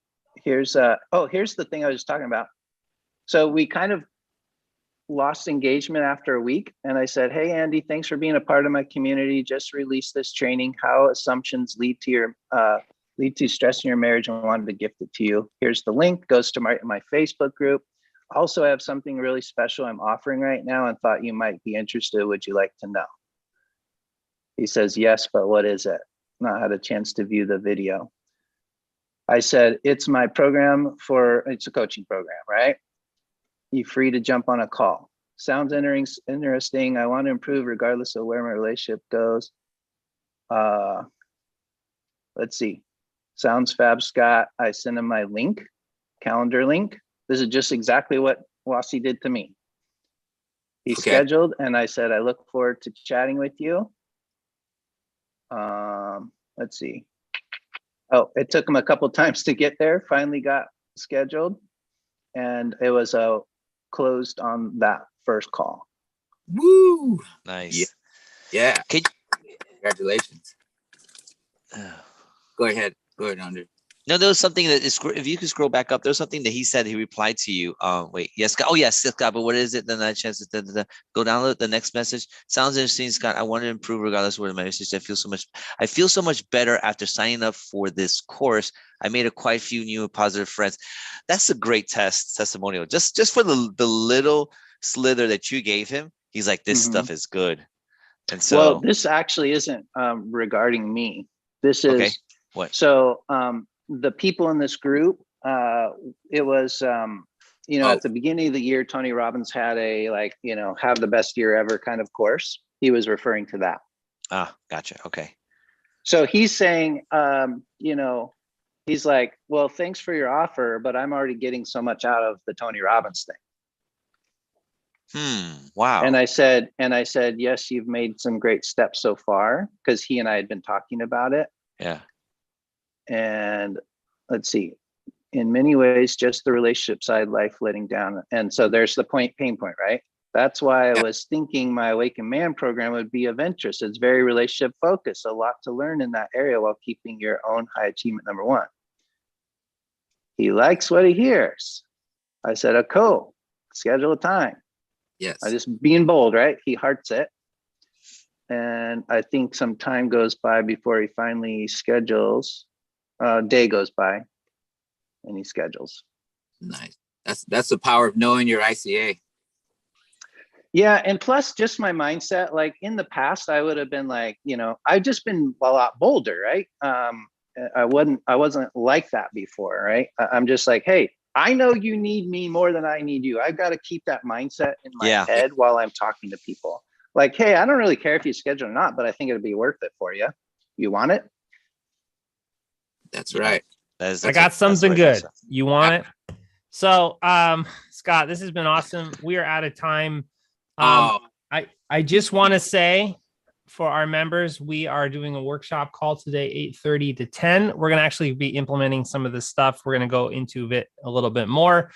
the thing I was talking about. So we kind of lost engagement after a week, and I said, hey, Andy, thanks for being a part of my community. Just released this training, how assumptions lead to stress in your marriage, and wanted to gift it to you. Here's the link, goes to my Facebook group. Also, I have something really special I'm offering right now and thought you might be interested. Would you like to know? He says, yes, but what is it? Not had a chance to view the video. I said, it's my program it's a coaching program, right? You free to jump on a call. Sounds interesting. I want to improve regardless of where my relationship goes. Let's see. Sounds fab, Scott. I sent him my link, calendar link. This is just exactly what Wasi did to me. He scheduled, and I said, I look forward to chatting with you. Let's see. Oh, it took him a couple times to get there. Finally got scheduled, and it was closed on that first call. Woo! Nice. Yeah. Congratulations. Go ahead, Andre. No, there was something that is, if you could scroll back up, there's something that he said, he replied to you. Wait, yes, Scott. Oh, yes, Scott, but what is it? Then I chance to go download the next message. Sounds interesting, Scott. I want to improve regardless of where my message. I feel so much better after signing up for this course. I made quite a few new positive friends. That's a great testimonial. Just for the little slither that you gave him, he's like, this stuff is good. And so, well, this actually isn't regarding me. This is okay. What? So the people in this group, it was, at the beginning of the year, Tony Robbins had a have the best year ever kind of course. He was referring to that. Ah, gotcha. Okay. So he's saying, he's like, well, thanks for your offer, but I'm already getting so much out of the Tony Robbins thing. Wow. And I said, yes, you've made some great steps so far, because he and I had been talking about it. Yeah. And let's see, in many ways, just the relationship side, life letting down. And so there's the pain point, right? That's why I was thinking my Awaken Man program would be of interest. It's very relationship focused, a lot to learn in that area while keeping your own high achievement number one. He likes what he hears. I said, oh, cool, schedule a time. Yes. I just being bold, right? He hearts it. And I think some time goes by before he finally schedules. Day goes by and he schedules. Nice. That's the power of knowing your ICA. Yeah. And plus just my mindset, like in the past, I would have been like, I've just been a lot bolder, right? I wasn't like that before, right? I'm just like, hey, I know you need me more than I need you. I've got to keep that mindset in my head while I'm talking to people. Like, hey, I don't really care if you schedule or not, but I think it'd be worth it for you. You want it? That's right. I got something good. You want it? So, Scott, this has been awesome. We are out of time. I just want to say, for our members, we are doing a workshop call today, 8:30 to 10. We're going to actually be implementing some of this stuff. We're going to go into it a little bit more.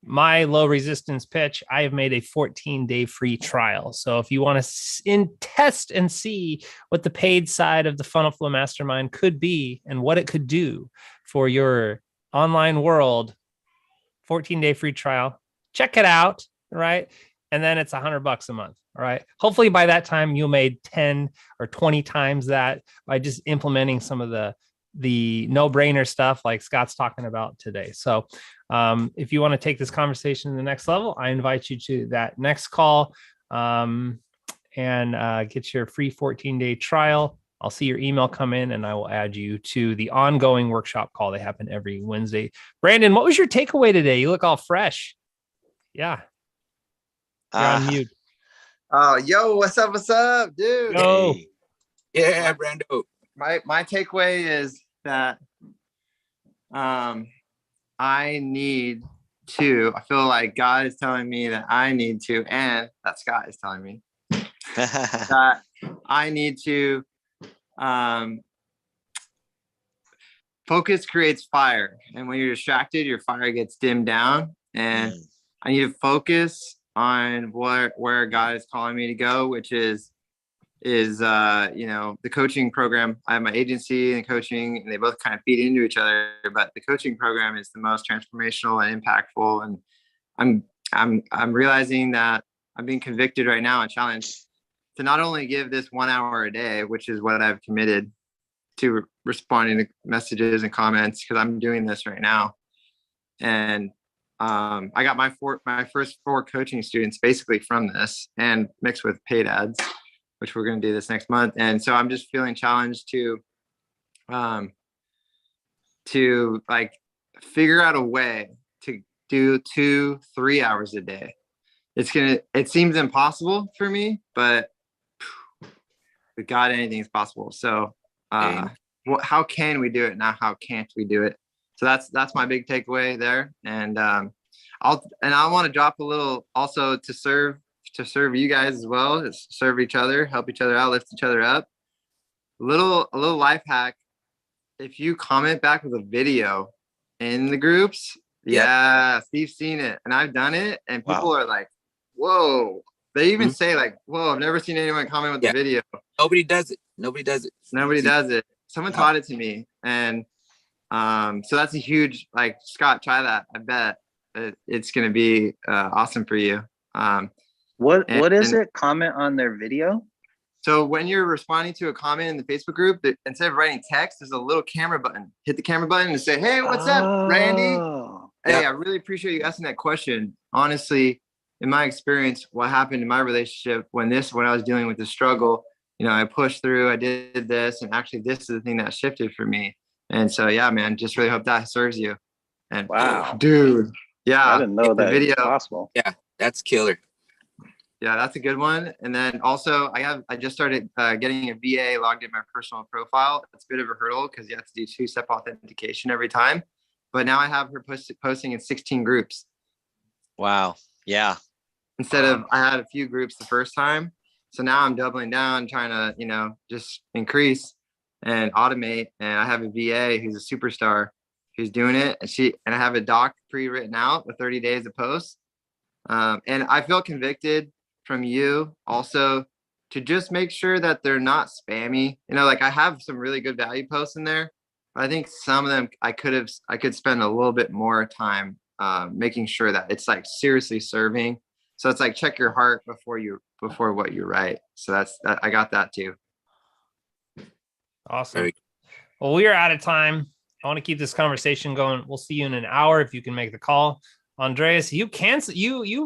My low resistance pitch, I have made a 14-day free trial. So if you want to test and see what the paid side of the FunnelFlow Mastermind could be and what it could do for your online world, 14-day free trial, check it out, right? And then it's $100 a month. All right. Hopefully by that time you made 10 or 20 times that by just implementing some of the no-brainer stuff like Scott's talking about today. So if you want to take this conversation to the next level, I invite you to that next call and get your free 14-day trial. I'll see your email come in and I will add you to the ongoing workshop call. They happen every Wednesday. Brandon, what was your takeaway today? You look all fresh. Yeah. You're on mute. Oh, yo, what's up, dude? Yo. Yeah, Brando. My takeaway is that I need to, I feel like God is telling me that I need to, and that Scott is telling me that I need to focus creates fire. And when you're distracted, your fire gets dimmed down. And I need to focus on where God is calling me to go, which is the coaching program. I have my agency and coaching, and they both kind of feed into each other, but the coaching program is the most transformational and impactful. And I'm realizing that I'm being convicted right now and challenged to not only give this 1 hour a day, which is what I've committed to responding to messages and comments, because I'm doing this right now. And I got my first 4 coaching students basically from this, and mixed with paid ads, which we're going to do this next month. And so I'm just feeling challenged to like figure out a way to do 2-3 hours a day. It seems impossible for me, but with God, anything is possible. So how can we do it? Not how can't we do it? So that's my big takeaway there. And I want to drop a little also to serve you guys as well, serve each other, help each other out, lift each other up. A little life hack. If you comment back with a video in the groups, yeah, Steve's seen it and I've done it, and people are like, whoa. They even say like, whoa, I've never seen anyone comment with the video. Nobody does it. Someone taught it to me. And so that's a huge, like, Scott, try that. I bet it's going to be awesome for you. What is it? Comment on their video? So when you're responding to a comment in the Facebook group, instead of writing text, there's a little camera button. Hit the camera button and say, hey, what's up, Randy? Hey, I really appreciate you asking that question. Honestly, in my experience, what happened in my relationship when I was dealing with the struggle, I pushed through, I did this, and actually this is the thing that shifted for me. And so, yeah, man, just really hope that serves you. And wow, dude. Yeah. I didn't know that video was possible. Yeah, that's killer. Yeah, that's a good one. And then also I just started getting a VA logged in my personal profile. It's a bit of a hurdle because you have to do 2-step authentication every time. But now I have her posting in 16 groups. Wow. Yeah. Instead of, I had a few groups the first time. So now I'm doubling down, trying to, just increase and automate. And I have a VA who's a superstar who's doing it. And I have a doc pre-written out with 30 days of posts. And I feel convicted from you also to just make sure that they're not spammy. Like I have some really good value posts in there, but I think some of them I could spend a little bit more time making sure that it's like seriously serving. So it's like, check your heart before what you write. So I got that too. Awesome. Well, we are out of time. I want to keep this conversation going. We'll see you in an hour if you can make the call. Andreas, you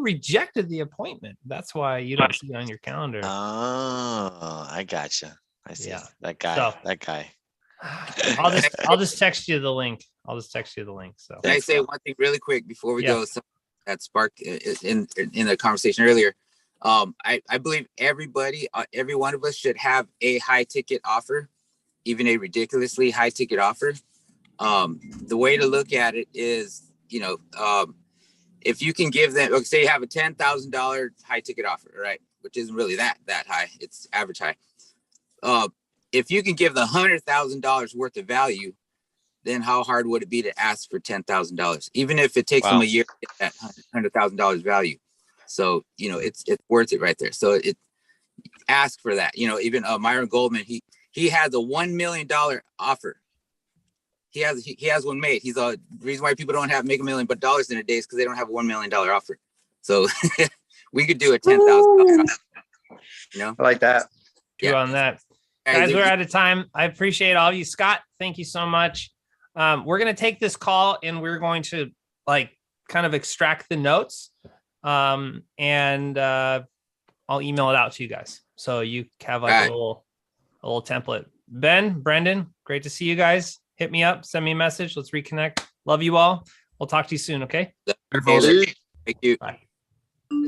rejected the appointment. That's why you don't see it on your calendar. Oh, I gotcha. I see. Yeah. That guy. I'll just text you the link. So can I say one thing really quick before we go? So that sparked in the conversation earlier. I believe every one of us should have a high ticket offer, even a ridiculously high ticket offer. The way to look at it is, if you can give them, say you have a $10,000 high ticket offer, right? which isn't really that high. It's average high. If you can give the $100,000 worth of value, then how hard would it be to ask for $10,000, even if it takes them a year to get that $100,000 value? So, you know, it's worth it right there. So it ask for that. You know, even Myron Goldman, he has a $1 million offer. He has one made. He's the reason why people don't make $1 million in a day is because they don't have a $1 million offer. So we could do a $10,000. You know, I like that. True on that. Guys, we're out of time. I appreciate all of you. Scott, thank you so much. We're going to take this call and we're going to kind of extract the notes. And I'll email it out to you guys. So you have a little template. Ben, Brendan, great to see you guys. Hit me up, send me a message. Let's reconnect. Love you all. We'll talk to you soon. Okay. Thank you. Bye.